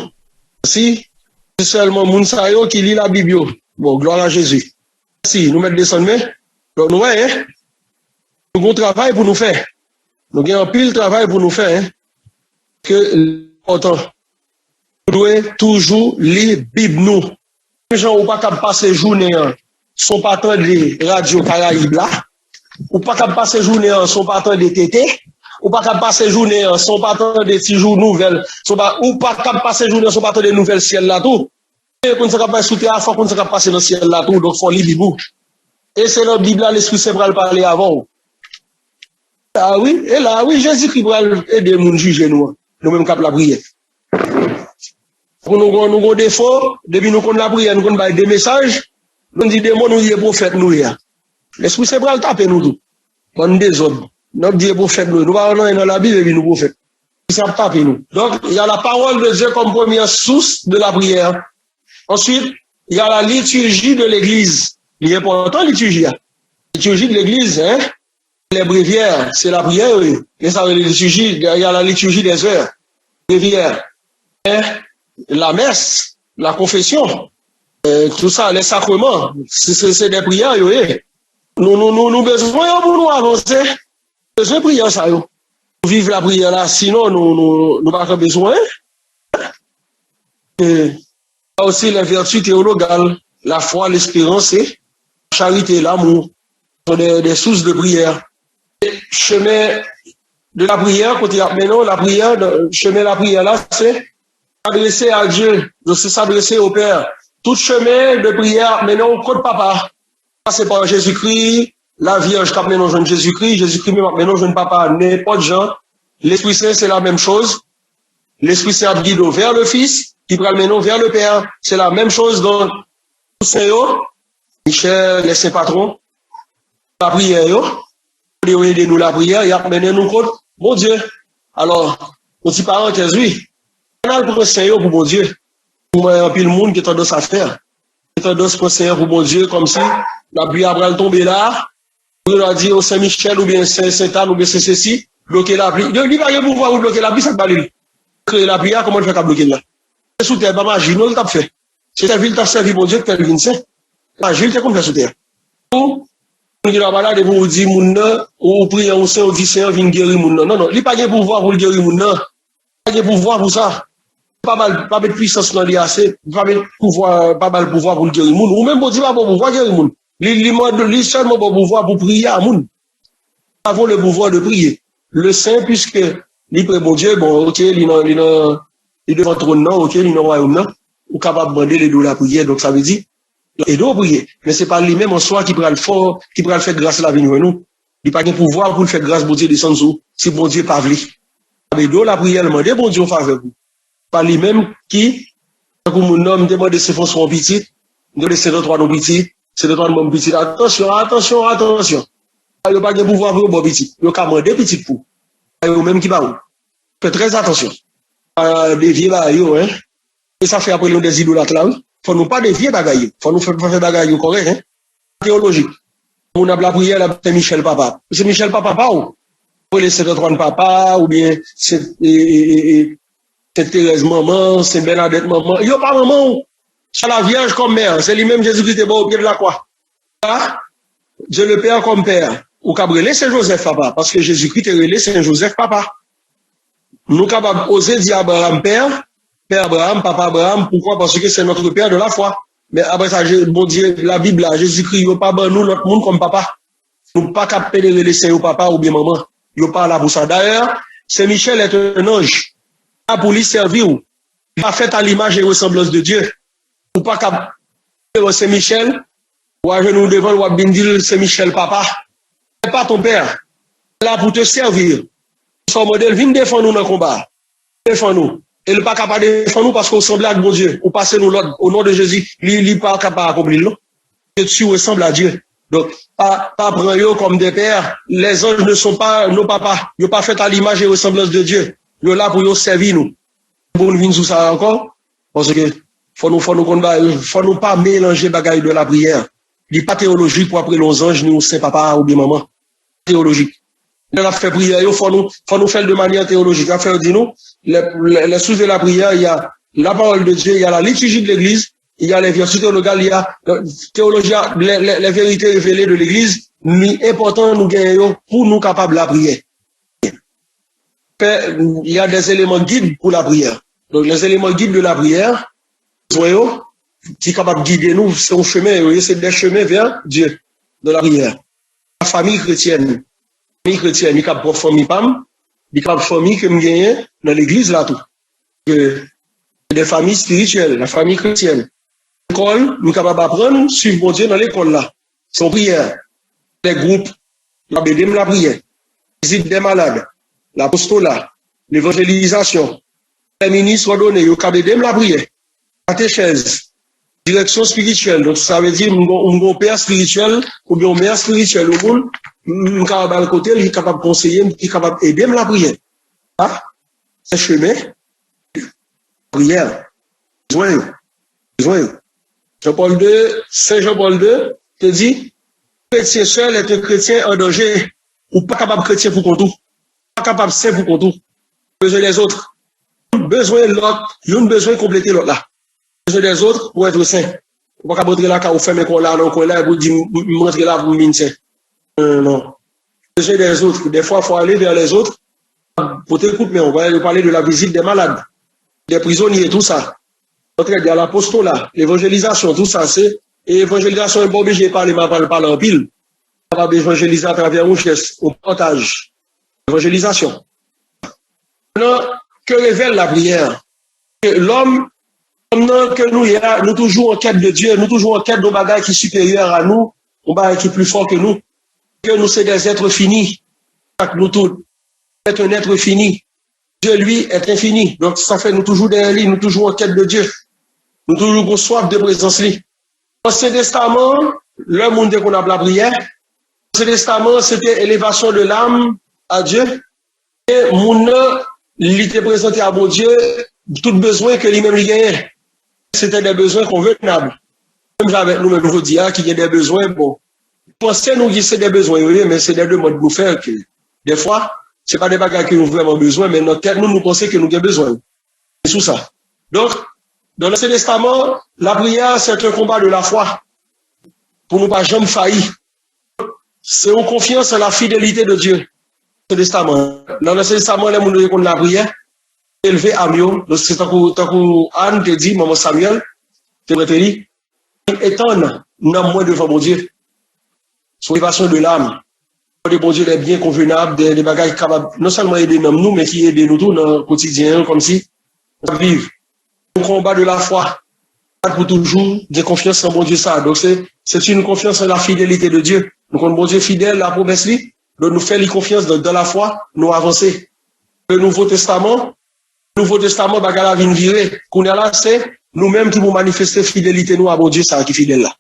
[SPEAKER 1] Si, c'est seulement Mounsayo qui lit la Bible. Bon, gloire à Jésus. Si, nous mettons des sommets. Donc, nous, nous avons travail pour nous faire. Nous avons un pile travail pour nous faire. Que l'important, nous devons toujours lire la Bible, nous. Les gens ou pas capable passer journée sont pas tant de radio Caraïbes là, ou pas capable passer journée sont pas tant de TT, ou pas capable passer journée sont pas tant de petits jours nouvelles, sont pas ou pas capable passer journée sont pas tant de nouvelles ciel là tout. Et qu'on s'est capable sous terre, faut qu'on s'est capable passer dans ciel là tout, donc faut lire Bible. Et c'est dans la Bible là l'esprit saint va parler avant. Ah oui, et là oui, Jésus-Christ va aider nous juger nous même cap la prière. Pour nous avons des défauts, depuis nous connaissons la prière, nous connaissons des messages, nous disons des mots, nous disons prophète, nous. L'esprit c'est pour le taper nous tout. On des hommes. Nous disons prophète, nous. Nous allons dans la Bible et nous prophète. Ça taper nous. Donc, il y a la parole de Dieu comme première source de la prière. Ensuite, il y a la liturgie de l'église. Il est important, la liturgie. La liturgie de l'église, hein. Les bréviaires, c'est la prière, oui. Et ça, liturgie, il y a la liturgie des heures. Bréviaires. Hein? La messe, la confession, tout ça, les sacrements, c'est des prières, oui. Nous besoin pour nous avancer, besoin de prière, ça, yo. Nous vivons la prière là, sinon nous n'avons pas besoin. Et il y a aussi les vertus théologales, la foi, l'espérance et la charité, l'amour, sont des sources de prière. Et chemin de la prière, côté maintenant, la prière, chemin de la prière là, c'est s'adresser à Dieu, de s'adresser au Père. Tout chemin de prière, maintenant, au code papa. C'est par Jésus-Christ, la Vierge qui a maintenant jeune Jésus-Christ, Jésus-Christ maintenant jeune papa, n'importe Jean. L'Esprit Saint, c'est la même chose. L'Esprit Saint a guidé vers le Fils, qui prend maintenant vers le Père. C'est la même chose dans tout Saint, Michel, les saints patrons, la prière, de aider nous la prière, et a mené nous contre, mon Dieu. Alors, petit parenthèse, oui. Pour le Seigneur, pour mon Dieu. Pour moi, un pile monde qui est tendance à faire. Qui est tendance pour le Seigneur, pour mon Dieu, comme si la pluie a tombé là. On a dit au Saint-Michel, ou bien Saint-Anne, ou bien Saint-Cécile, bloquer la pluie. Il n'y a pas de pouvoir pour bloquer la pluie, ça ne va pas. Créer la pluie, comment on fait qu'à bloquer là? C'est sous terre, pas magie, non, le fait. C'est ta ville, t'as servi, mon Dieu, que t'as vu, c'est. Magie, t'es comme fait sous terre. Ou, on dit la balade, vous dites, moun, ou priez au Seigneur, ou dit, Seigneur, viens guérir moun. Non, non, il n'y a pas de pouvoir pour le guérir moun, non. Il n'y a pas de pouvoir pour ça. Pas de puissance dans l'IAC, pas de pouvoir, pas mal pouvoir pour le guérir moun. Ou même, bon Dieu, pas bon pouvoir guérir moun. Lui seulement bon pouvoir pour prier à moun. Nous avons le pouvoir de prier. Le Saint, puisque, il prend bon Dieu, bon, ok, il est devant le trône, ok, il est dans le royaume, ou capable de demander les deux la prière, donc ça veut dire, et doit prier. Mais c'est pas lui-même en soi qui prend le fort, qui prend le fait grâce à la vie de nous. Il n'a pas de pouvoir pour le faire grâce, bon Dieu, descendre sous, si bon Dieu pas voulu. Mais doit la prière, demander bon Dieu en faveur. Pas lui-même qui, comme mon homme demande de se faire son petit, de laisser le droit de petit, c'est le droit de mon petit. Attention, attention, attention. Il n'y a pas de pouvoir pour mon petit. Il y a qu'à demander petit pour. Il y a même qui va où. Faites très attention. Dévier bagaille, hein. Et ça fait après nous des idolâtres là, faut nous pas dévier bagaille. Faut nous faire bagaille correct, hein. Théologique. On a la prière là, c'est Michel Papa. C'est Michel Papa, pas où? Pour laisser le droit de papa, ou bien, c'est Thérèse maman, c'est Bernadette maman. Il n'y a pas maman. C'est la Vierge comme mère. C'est lui-même Jésus-Christ qui est au pied de la croix. Là, Dieu le Père comme père. Ou cabrelé Saint Joseph papa. Parce que Jésus-Christ est relé Saint Joseph papa. Nous capables oser dire Abraham père, père Abraham, papa Abraham. Pourquoi? Parce que c'est notre père de la foi. Mais après ça, bon Dieu, la Bible là, Jésus-Christ, il n'y a pas nous, notre monde comme papa. Nous pas capables de laisser au papa ou bien maman. Il n'y a pas là pour ça. D'ailleurs, Saint Michel est un ange. Pour lui servir, pas fait à l'image et ressemblance de Dieu. Ou pas qu'à Saint Michel, ou à genoux devant, ou à bindil Saint Michel papa. C'est pas ton père. Là pour te servir. Son modèle, viens défendre nous dans le combat. Défends-nous. Et il n'est pas capable de défendre nous parce qu'on ressemble à bon Dieu. Ou passer nous l'autre, au nom de Jésus. Il n'est pas capable d'accomplir, non? Tu ressembles à Dieu. Donc, pas prendre comme des pères. Les anges ne sont pas nos papas. Ils n'ont pas fait à l'image et ressemblance de Dieu. Ils sont là pour nous servir, nous. Pour nous venir sous ça encore. Parce que, faut nous pas mélanger bagaille de la prière. Il n'est pas théologique pour après les anges, ni au Saint Papa ou bien maman. Théologique. Dans la fait prière, il faut nous faire de manière théologique. À faire, dis-nous, les sources de la prière, il y a la parole de Dieu, il y a la liturgie de l'église, il y a les vertus théologales, il y a théologie, les vérités révélées de l'église, mais important nous gagnons pour nous capables de la prière. Il y a des éléments guides pour la prière. Donc, les éléments guides de la prière, soyons, qui sont capables de guider nous, c'est un chemin, c'est des chemins vers Dieu, de la prière. La famille chrétienne, il est capable de famille PAM, il est capable de famille que nous gagnons dans l'église là tout. Des familles spirituelles, la famille chrétienne. L'école, nous sommes capables d'apprendre, suivre mon Dieu dans l'école là. Son prière. Les groupes, la BDM, la prière. Visite des malades, l'apostolat, l'évangélisation. Les ministres donnés, le KBDM, la prière. Catéchèse, direction spirituelle. Donc ça veut dire, un père spirituel, ou bien un mère spirituelle au monde, un capable de côté, il est capable de conseiller, il est capable d'aider la prière. Ah, c'est chemin. Prière. Besoin. Jean-Paul II, Saint Jean-Paul II, te dit, chrétien seul est un chrétien en danger, ou pas capable de chrétien pour qu'on tout, pas capable de saint pour qu'on tout. Besoin des autres. Besoin de l'autre, il y a besoin de compléter l'autre là. Besoin des autres pour être saint. On va pas rentrer là, quand on fait mes qu'on là, non, qu'on là, pour dire, rentrer là pour m'initier. Non. Besoin des autres. Des fois, il faut aller vers les autres. Pour t'écouter, mais on va parler de la visite des malades, des prisonniers, tout ça. Donc, il y a l'apostolat, l'évangélisation, tout ça, c'est, et l'évangélisation n'est pas obligé de parler en pile. On va évangéliser à travers un geste, un partage. L'évangélisation. Maintenant, que révèle la prière? Que l'homme, que nous toujours en quête de Dieu, nous toujours en quête de bagages qui est supérieur à nous, un bagage qui est plus fort que nous. Que nous, c'est des êtres finis. Nous tous, est un être fini. Dieu, lui, est infini. Donc, ça fait nous toujours derrière lui, nous toujours en quête de Dieu. Nous toujours soif de présence lui. L'Ancien Testament, le monde qu'on a la prière, l'Ancien Testament, c'était élévation de l'âme à Dieu. Et mon il était présenté à mon Dieu, tout besoin que lui-même lui gagnait. C'était des besoins convenables. Même avec nous, nous dire qu'il y a des besoins, bon. Pensez nous que c'est des besoins, oui, mais c'est des demandes de nous faire que, des fois, c'est pas des bagages que nous avons vraiment besoin, mais notre tête, nous pensons que nous avons besoin. C'est tout ça. Donc, dans l'Ancien Testament, la prière, c'est un combat de la foi. Pour ne pas jamais faillir. C'est une confiance en la fidélité de Dieu. L'Ancien Testament. Dans l'Ancien Testament, les gens qui ont la prière, élevé à mieux. Donc, c'est tant que Anne te dit, maman Samuel, te dit, étonne, non moins devant mon Dieu. Son élévation de l'âme. Des bon Dieu, les biens convenables, des bagages capables, non seulement aider nous, mais qui aident nous tous dans le quotidien, comme si on vive. Un combat de la foi. Pour toujours, de confiance en bon Dieu, ça. Donc, c'est une confiance en la fidélité de Dieu. Donc, un bon Dieu fidèle, la promesse, lui, de nous faire confiance dans la foi, nous avancer. Le Nouveau Testament, bagarre la vie virée. Qu'on est là, c'est nous-mêmes qui vont manifester fidélité, nous, à bon Dieu, ça, qui est fidèle là.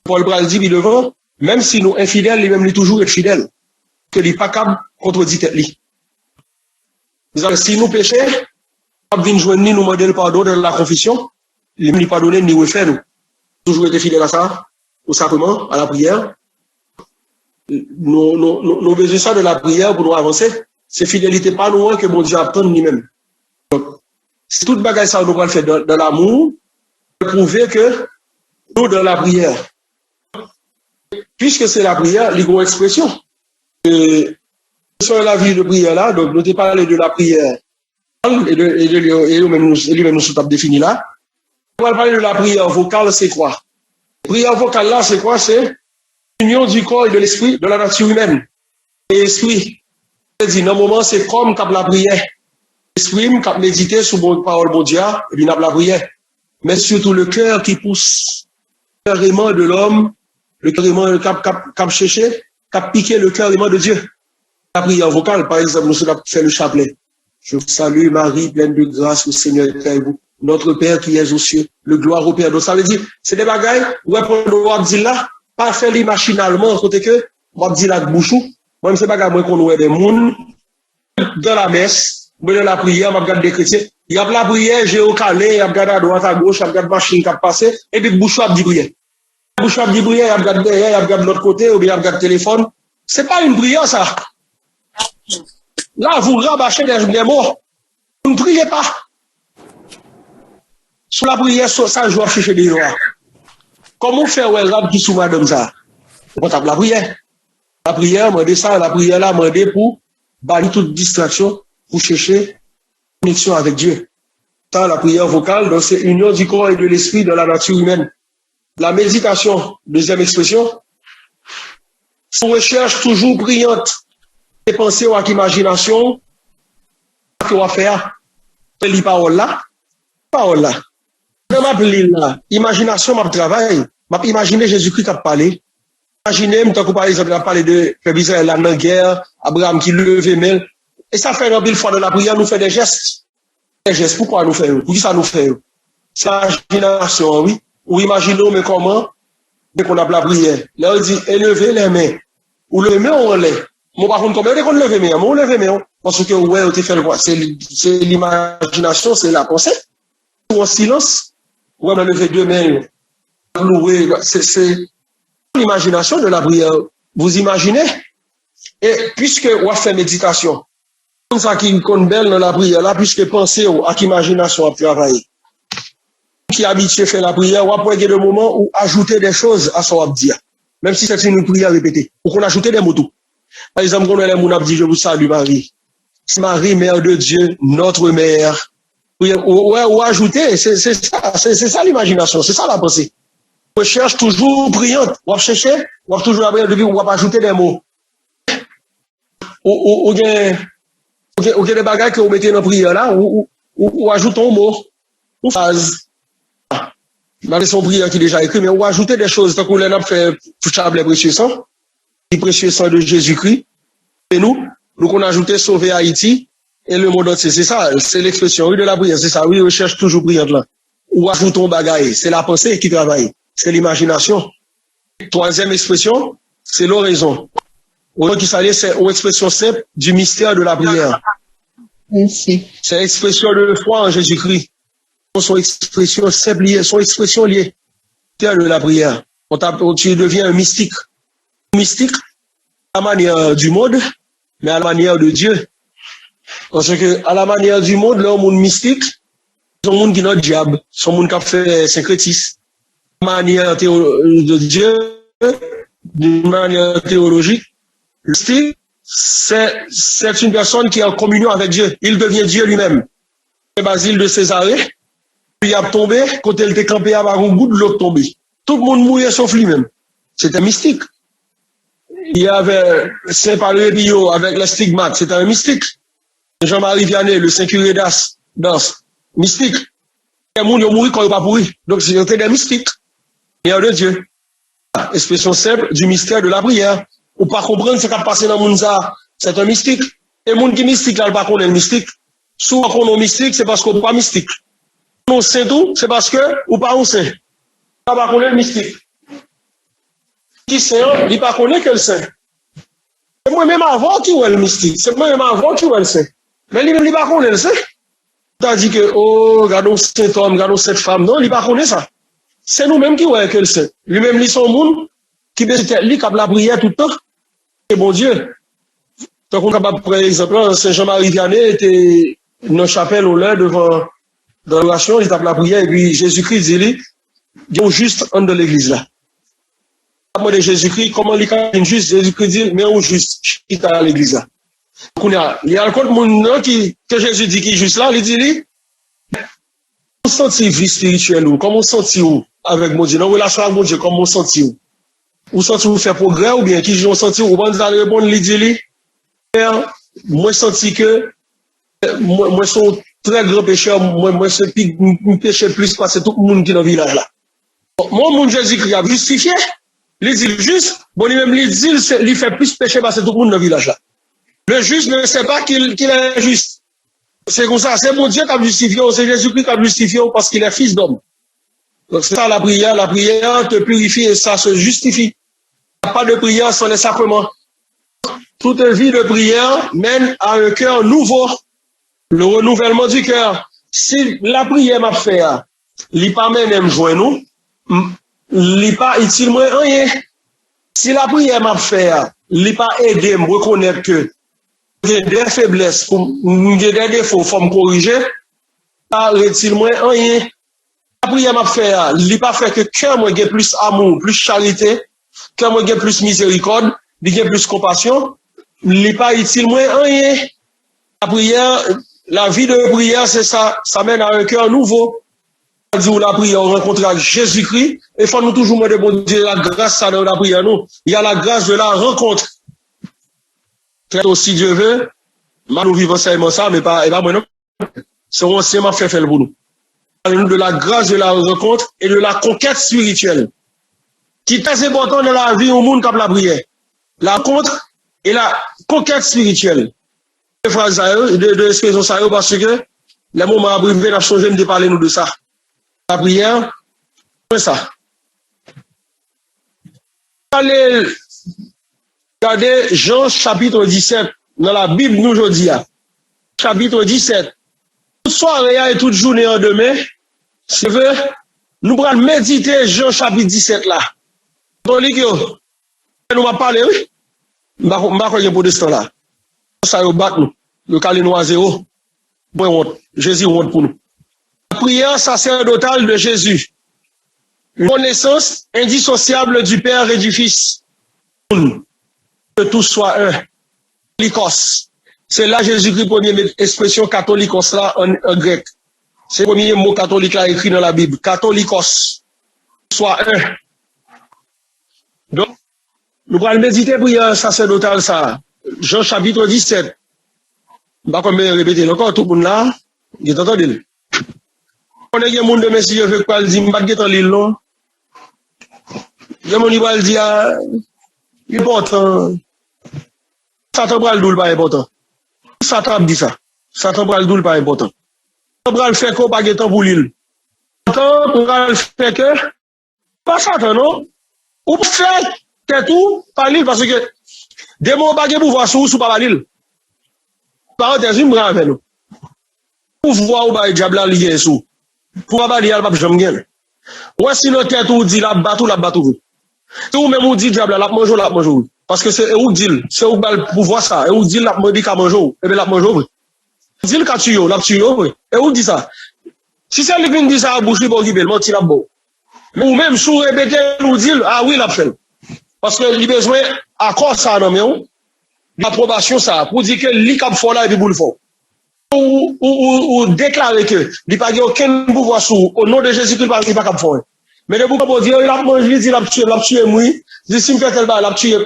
[SPEAKER 1] Paul Bral dit, devant, même si nous infidèles, lui-même, lui toujours est fidèle. Que lui pas capable contredire tête lui. Si nous péchons, nous venons joindre nous demander le pardon de la confession, il ne pardonner ni refaire nous. Toujours été fidèle à ça, au sacrement, à la prière. Nous besoin ça de la prière pour nous avancer. C'est fidélité pas nous que mon Dieu attend lui-même. Donc, c'est toute bagaille ça nous va le faire dans l'amour, pour prouver que nous dans la prière. Puisque c'est la prière, les grosses expressions. Sur la vie de prière là, donc nous t'ai parlé de la prière et lui-même nous sommes définis là. On va parler de la prière vocale, c'est quoi? Prière vocale là, c'est quoi? C'est l'union du corps et de l'esprit, de la nature humaine. Et l'esprit, c'est-à-dire, dans le moment, c'est comme quand la prière. L'esprit, quand méditer sur la parole de Dieu, et puis la prière. Mais surtout le cœur qui pousse, le cœur aimant de l'homme, le cœur aimant, cap chercher, cap piquer le cœur aimant de Dieu. La prière vocale, par exemple, nous avons fait le chapelet. Je vous salue Marie, pleine de grâce, le Seigneur est avec vous. Notre Père qui est aux cieux, le gloire au Père. Donc ça veut dire, c'est des bagailles, ouais, pour nous dire là, pas faire les machinalement, côté que, on va dire là, bouchou. Moi, c'est bagaille, moi, qu'on voit des mouns, dans la messe, dans la prière, on va regarder des chrétiens, Il y a la prière, j'ai au calé, il y a regardé à droite, à gauche, il y a regardé machine qui a passé, et puis bouche dit prière. Bouche dit prière, il y a regardé derrière, il y a regardé de l'autre côté, ou bien il y a regardé téléphone. C'est pas une prière, ça. Là, vous rabâchez des mots. Vous ne priez pas. Sur la prière, ça joue à chercher des lois. Comment faire ouais, rab qui sous madame ça? On tape la prière. La prière, moi, ça, la prière là, moi, pour bannir toute distraction, pour chercher connexion avec Dieu. Ça, la prière vocale, donc c'est union du corps et de l'esprit dans la nature humaine. La méditation, deuxième expression, on recherche toujours brillante des pensées ou avec imagination, qu'on va faire, les paroles là, dans ma pile là, imagination, ma travail, m'a imaginer Jésus-Christ qui a parlé. Imaginez, par exemple, il a parlé de Israël dans la guerre, Abraham qui levait main. Et ça fait un pile fois dans la prière, nous fait des gestes. Des gestes, pourquoi nous faisons? Pour qui ça nous fait? C'est l'imagination, oui. Ou imaginons, mais comment? Dès qu'on a la prière. Là, on dit, élevez les mains. Ou lever les mains, on lève. Moi, par contre, combien de qu'on lève les mains? Moi, on lève les mains. Parce que, ouais, on te fait le quoi? C'est l'imagination, c'est la pensée. Ou en silence. Ouais, on a levé deux mains. C'est l'imagination de la prière. Vous imaginez? Et puisque on fait méditation, comme ça qui compte belle dans la prière, là, puisque penser à l'imagination à travailler. Qui est habitué à faire la prière, on va prendre des moments où ajouter des choses à son dire. Même si c'est une prière répétée. Ou qu'on ajoute des mots tout. Par exemple, quand on a les mots dit, je vous salue Marie. Marie, Mère de Dieu, notre Mère. Ou ajouter, c'est ça l'imagination, c'est ça la pensée. On cherche toujours brillante. On va chercher, on va toujours la prière, on va ajouter des mots. Ou des bagages que vous mettez dans la prière là, ou ajoute un mot, ou phrase. Dans son prière qui est déjà écrit, mais on va ajouter des choses, tant qu'on l'a fait touchable les précieux sang, les précieux sang de Jésus-Christ, et nous on a ajouté sauver Haïti, et le monde entier, c'est ça, c'est l'expression, oui, de la prière, c'est ça, oui, on cherche toujours brillante là. Ou ajoutons bagaille, c'est la pensée qui travaille, c'est l'imagination. Troisième expression, c'est l'oraison. Qui s'allie, c'est une expression simple du mystère de la prière.
[SPEAKER 2] Merci.
[SPEAKER 1] C'est l'expression de foi en Jésus-Christ. Son expression simple liée, son expression liée de la prière. Tu deviens un mystique. Mystique à la manière du monde, mais à la manière de Dieu. Parce que à la manière du monde, là, le monde mystique, c'est un monde qui est notre diable, c'est un monde qui a fait syncrétisme. De manière de Dieu, d'une manière théologique, le mystique, c'est une personne qui est en communion avec Dieu. Il devient Dieu lui-même. C'est Basile de Césarée. Il a tombé, quand il était campé à Barougou, de l'eau tombé. Tout le monde mouillait sauf lui-même. C'était mystique. Il y avait Saint-Paul Bio avec les stigmates, c'était un mystique. Jean-Marie Vianney, le Saint-Curé d'As, mystique. Les gens ont mouru quand ils n'ont pas pourri. Donc c'était des mystiques. Prière de Dieu. Expression simple du mystère de la prière. Ou pas comprendre ce qui a passé dans le monde, c'est un mystique. Et le monde qui est mystique, là, le pas connaît le mystique. Souvent qu'on est mystique, c'est parce qu'on n'est pas mystique. Non, c'est tout, c'est parce que, ou pas on sait. On ne pas connaître le mystique. Qui sait, il ne pas connaît que le saint. C'est moi-même avant qui est le mystique. C'est moi-même avant qui est le saint. Mais lui-même, il ne pas connaît le saint. Tu as dit que, oh, regardons cet homme, regardons cette femme. Non, il ne pas connaît ça. C'est nous-mêmes qui est que le saint. Lui-même, il son monde, qui lui cap la prière tout le temps. C'est bon Dieu. Donc, on capable, par exemple, Saint Jean-Marie Vianney était dans la chapelle au lait devant dans l'oration, il tape la prière, et puis Jésus-Christ dit, il y a juste un de l'église là. Moi de Jésus-Christ, comment il y a juste, Jésus-Christ dit, mais on juste, qui est à l'église là. Il y a encore monde que Jésus dit qui est juste là, il dit, comment sentir vie spirituelle ou, comment sentir avec mon Dieu, dans relation avec mon Dieu, comment sentir ou sentir ou faire progrès ou bien, qui ont senti ou, bon, vous répondre, il dit, moi senti que, moi sont très grand pécheur, moi c'est péché plus parce que tout le monde qui est dans le village là. Moi, mon Jésus-Christ a justifié, il dit juste, bon, lui-même, il dit, il fait plus péché parce que tout le monde dans le village là. Le juste ne sait pas qu'il est juste. C'est comme ça, c'est mon Dieu qui a justifié, c'est Jésus-Christ qui a justifié parce qu'il est fils d'homme. Donc c'est ça la prière te purifie et ça se justifie. Il n'y a pas de prière sans les sacrements. Toute vie de prière mène à un cœur nouveau. Le renouvellement du cœur, si la prière m'a fait, li pas même joindre nous, li pas utile moi rien. Si la prière m'a fait, li pas aider me reconnaître que j'ai des faiblesses, pour j'ai des défauts, faut me corriger, pas utile moi rien. La prière m'a fait, li pas fait que cœur moi ait plus amour, plus charité, cœur moi ait plus miséricorde, li ait plus compassion, li pas utile moi rien. La prière, la vie de prière, c'est ça, ça mène à un cœur nouveau. Dit la prière, on rencontre avec Jésus-Christ, et il faut nous toujours demander bon Dieu la grâce ça dans la prière, nous. Il y a la grâce de la rencontre. Très aussi Dieu veut, nous vivons seulement ça, mais pas moi non. C'est un ancien fait pour nous. Parlez-nous de la grâce de la rencontre et de la conquête spirituelle. Qui est très important dans la vie au monde comme la prière. La rencontre et la conquête spirituelle. Deux phrases, deux expressions, parce que les moments abrivés, nous avons changé de parler nous de ça. La prière, c'est ça. Allez, regardez Jean chapitre 17, dans la Bible nous aujourd'hui. Chapitre 17. Toute soirée et toute journée en demain, c'est vrai, nous allons méditer Jean chapitre 17 là. Donc, nous va parler, oui. Je ne vais pas pour l'instant là. Ça va battre nous. Le calé à zéro. Jésus honte pour nous. La prière sacerdotale de Jésus. Une connaissance indissociable du Père et du Fils. Que tout soit un. Catholicos. C'est là Jésus-Christ, première expression catholicos là en grec. C'est le premier mot catholique là écrit dans la Bible. Catholicos. Soit un. Donc, nous allons méditer prière sacerdotale ça. Jean chapitre 17. Je ne vais pas répéter encore tout le monde là. Il est entendu. On a des gens de messieurs qui veulent pas dire, je ne vais pas l'île non. Il y a des gens qui vont dire, important. Satan bral doule pas important. Satan dit ça. Satan bral doule pas important. Satan bral fait qu'on pas de temps pour l'île. Satan bral fait que, pas Satan non. Ou fait que tout par l'île parce que, des mots pas de pouvoir sous pas l'île. Parenthèse, une grave avec nous. Pouvoir ou pas le diable là lié sous. Pour pas dire, pas jamais gagner. Ou si notre tête ou dit la batou. Si ou même ou dit diable la manger. Parce que c'est où dit, c'est où le pouvoir ça. Et où dit la manger qu'à manger. Et bien la manger. Dit le cas tuyo, la tuyo. Et où dit ça. Si c'est lui qui dit ça à bouche, il va le mentir la beau. Mais ou même sous répéter ou dit, ah oui, la fait. Parce que il a besoin à quoi ça non mais l'approbation ça pour dire que li cap fort là et puis pour le fort. Ou déclarer que il n'y a pas aucun pouvoir sous au nom de Jésus qu'il ne pas cap fort. Mais le pouvoir pour dire il a mangé, il a tué moi, dit si me fait tel bas, il a tué.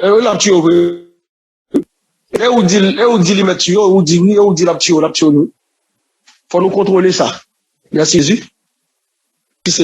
[SPEAKER 1] Et ou dit il met tué, ou dit oui, ou dit il a tué nous. Faut nous contrôler ça. Merci Jésus.